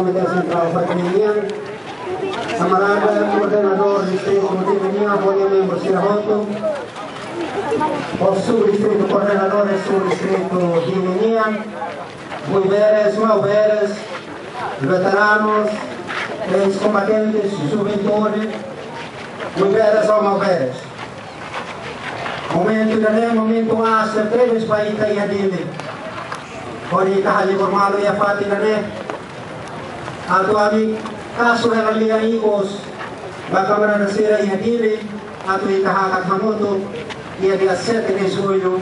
Comité Central Patrimonial, camarada coordenador distrito Timenia, voglio membro Sirahoto, o subdistrito coordenador do subdistrito Timenia, mulheres, malveres, veteranos, ex-combatentes, juventude, mulheres ou malveres. Momento dali, momento asa, três países aí dele. Kori kahali formalu ya fati dali. Ato ami kaso helalia ikos, baka mananasira ya dili, ato ikahakat hamoto, ia dia 7 de julho,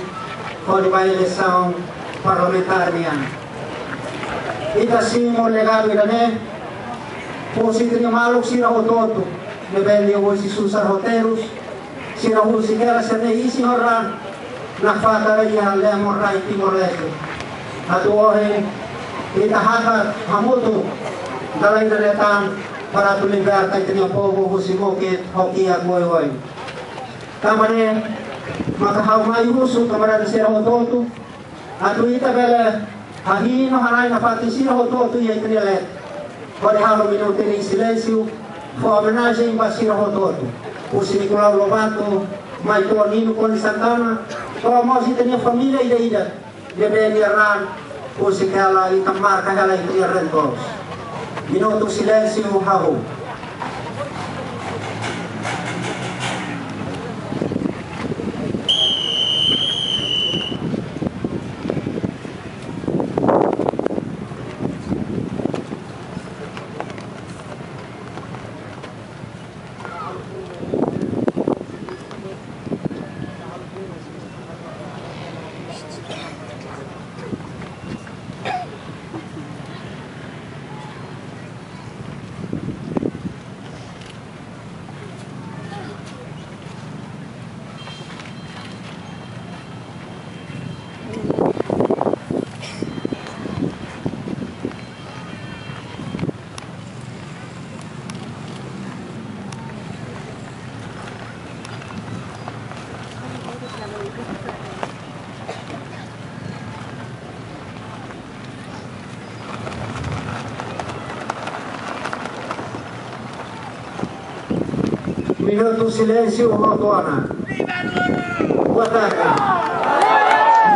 kori ba eleição parlamentar niyan. Ita simo legado dali, positri maluk sira hototo, nebeli o si susar hoteros, sira husi kera sene isi horra, nakfata ya lemon rai Timor-Leste. Ato ohe, ita hakat hamoto, dalay daletan para tu libertar itong povo husimokit hokia goy-goy. Kamane makahaw uso kamarada sira hototo, ato ita bele hahino hanay na pati sira hototo ya itinilet. Kori halo minuto ng silensyo, for homenagem para sira hototo. O si Nicolau Lobato, may Tonino Coni Santana, para mo si itong família ida-ida, debe niyaran, o si kala itang marka hala itiniyaran ko. Minuto silensyo, haho. Minuto silêncio, Rotona. Boa tarde.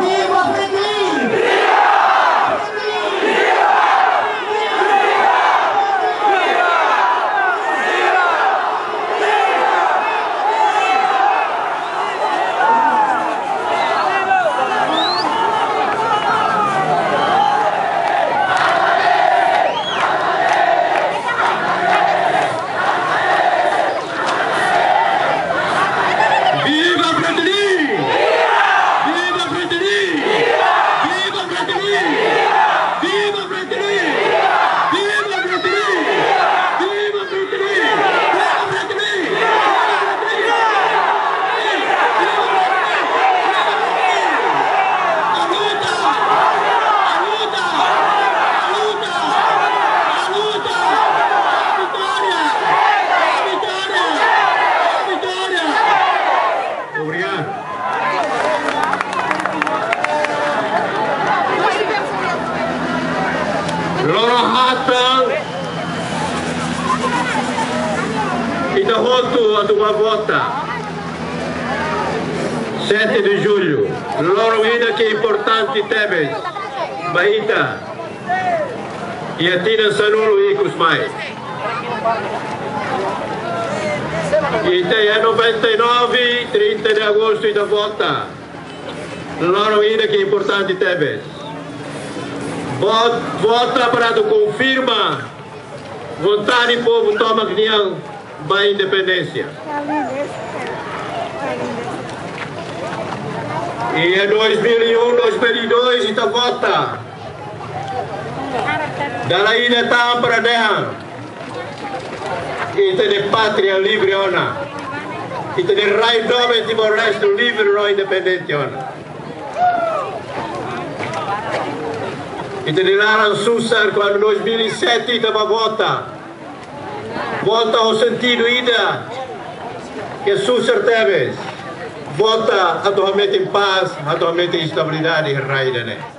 Viva Freguinho! A tua volta 7 de julho loro ida que importante tebes baita e atina sanulo ikus mai e tem 99 30 de agosto da volta loro ida que importante tebes vota para tu confirma vontade povo toma gniang ba independência. E em 2001, 2002, ita vota. Dala ida tahan para dehan. Ita de pátria livre ona. Ita de rai nome Timor-Leste livre no independente ona. Ita de larang susar quando 2007 ita vota. Volta ao sentido ida que susar tebes. Volta atualmente em paz, atualmente em estabilidade e raidane.